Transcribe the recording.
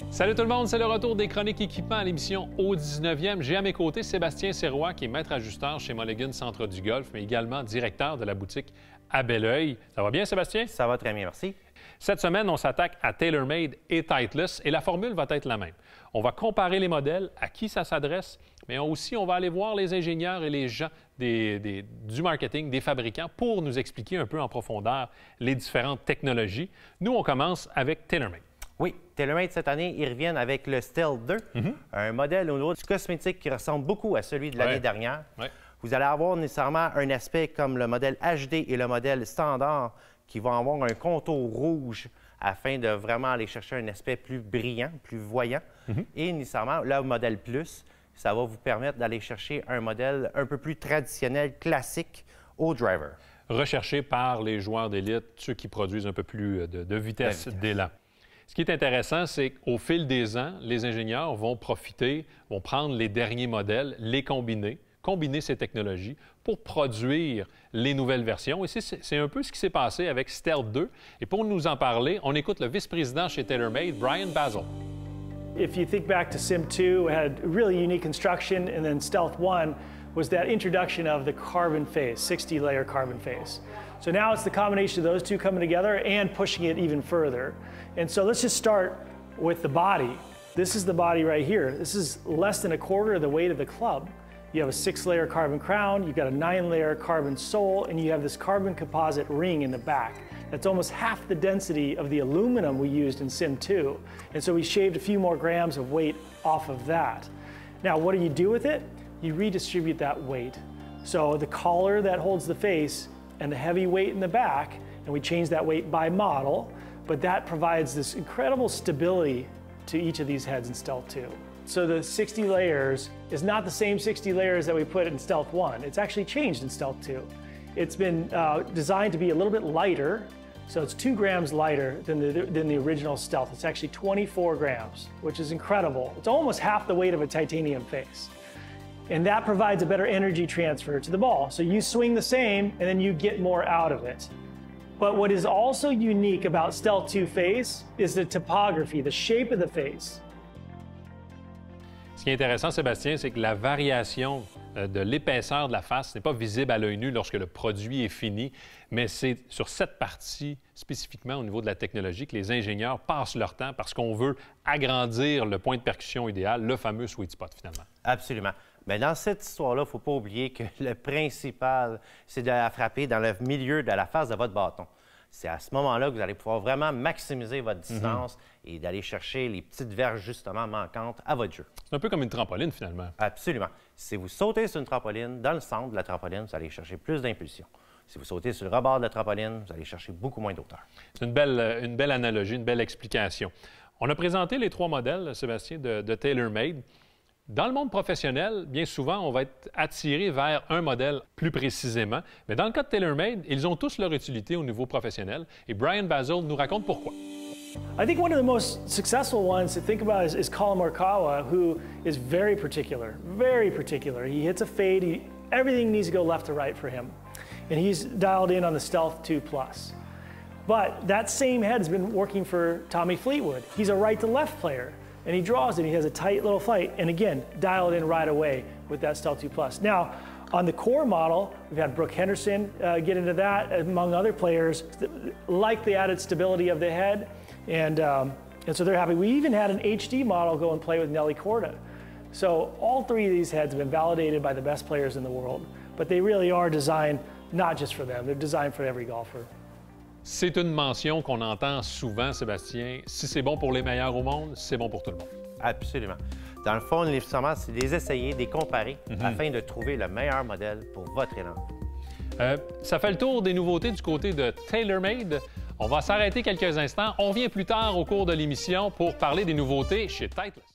Salut tout le monde, c'est le retour des chroniques équipements à l'émission au 19e. J'ai à mes côtés Sébastien Sirois, qui est maître ajusteur chez Mulligan Centre du Golf, mais également directeur de la boutique à Belleuil. Ça va bien, Sébastien? Ça va très bien, merci. Cette semaine, on s'attaque à TaylorMade et Titleist et la formule va être la même. On va comparer les modèles, à qui ça s'adresse, mais aussi on va aller voir les ingénieurs et les gens du marketing, des fabricants, pour nous expliquer un peu en profondeur les différentes technologies. Nous, on commence avec TaylorMade. Oui, TaylorMade, cette année, ils reviennent avec le Stealth 2, un modèle au niveau du cosmétique qui ressemble beaucoup à celui de l'année dernière. Ouais. Vous allez avoir nécessairement un aspect comme le modèle HD et le modèle standard qui vont avoir un contour rouge afin de vraiment aller chercher un aspect plus brillant, plus voyant. Et nécessairement, le modèle Plus, ça va vous permettre d'aller chercher un modèle un peu plus traditionnel, classique au driver. Recherché par les joueurs d'élite, ceux qui produisent un peu plus de vitesse d'élan. Ce qui est intéressant, c'est qu'au fil des ans, les ingénieurs vont profiter, vont prendre les derniers modèles, les combiner ces technologies pour produire les nouvelles versions. Et c'est un peu ce qui s'est passé avec Stealth 2. Et pour nous en parler, on écoute le vice-président chez TaylorMade, Brian Basil. If you think back to Sim 2, it had really unique construction, and then Stealth 1 was that introduction of the carbon face, 60-layer carbon face. So now it's the combination of those two coming together and pushing it even further. And so let's just start with the body. This is the body right here. This is less than a quarter of the weight of the club. You have a 6-layer carbon crown, you've got a 9-layer carbon sole, and you have this carbon composite ring in the back. That's almost half the density of the aluminum we used in Sim 2. And so we shaved a few more grams of weight off of that. Now, what do you do with it? You redistribute that weight. So the collar that holds the face and the heavy weight in the back, and we change that weight by model, but that provides this incredible stability to each of these heads in Stealth 2. So the 60 layers is not the same 60 layers that we put in Stealth 1. It's actually changed in Stealth 2. It's been designed to be a little bit lighter, so it's 2 grams lighter than the original Stealth. It's actually 24 grams, which is incredible. It's almost half the weight of a titanium face. And that provides a better energy transfer to the ball. So you swing the same, and then you get more out of it. But what is also unique about Stealth 2 face is the topography, the shape of the face. Ce qui est intéressant, Sébastien, c'est que la variation de l'épaisseur de la face n'est pas visible à l'œil nu lorsque le produit est fini, mais c'est sur cette partie, spécifiquement au niveau de la technologie, que les ingénieurs passent leur temps parce qu'on veut agrandir le point de percussion idéal, le fameux sweet spot, finalement. Absolument. Mais dans cette histoire-là, il ne faut pas oublier que le principal, c'est de la frapper dans le milieu de la face de votre bâton. C'est à ce moment-là que vous allez pouvoir vraiment maximiser votre distance et d'aller chercher les petites verges justement manquantes à votre jeu. C'est un peu comme une trampoline, finalement. Absolument. Si vous sautez sur une trampoline, dans le centre de la trampoline, vous allez chercher plus d'impulsion. Si vous sautez sur le rebord de la trampoline, vous allez chercher beaucoup moins d'hauteur. C'est une belle analogie, une belle explication. On a présenté les 3 modèles, Sébastien, de TaylorMade. Dans le monde professionnel, bien souvent, on va être attiré vers un modèle plus précisément. Mais dans le cas de TaylorMade, ils ont tous leur utilité au niveau professionnel. Et Brian Basil nous raconte pourquoi. I think one of the most successful ones to think about is Colin Morikawa, who is very particular, very particular. He hits a fade, everything needs to go left to right for him. And he's dialed in on the Stealth 2 Plus. But that same head has been working for Tommy Fleetwood. He's a right-to-left player. And he draws it, and he has a tight little flight, and again, dialed in right away with that Stealth 2 Plus. Now, on the core model, we've had Brooke Henderson get into that, among other players, like the added stability of the head, and so they're happy. We even had an HD model go and play with Nelly Korda. So all 3 of these heads have been validated by the best players in the world, but they really are designed not just for them, they're designed for every golfer. C'est une mention qu'on entend souvent, Sébastien. Si c'est bon pour les meilleurs au monde, c'est bon pour tout le monde. Absolument. Dans le fond, nécessairement, c'est de les essayer, de les comparer afin de trouver le meilleur modèle pour votre élan. Ça fait le tour des nouveautés du côté de TaylorMade. On va s'arrêter quelques instants. On revient plus tard au cours de l'émission pour parler des nouveautés chez Titleist.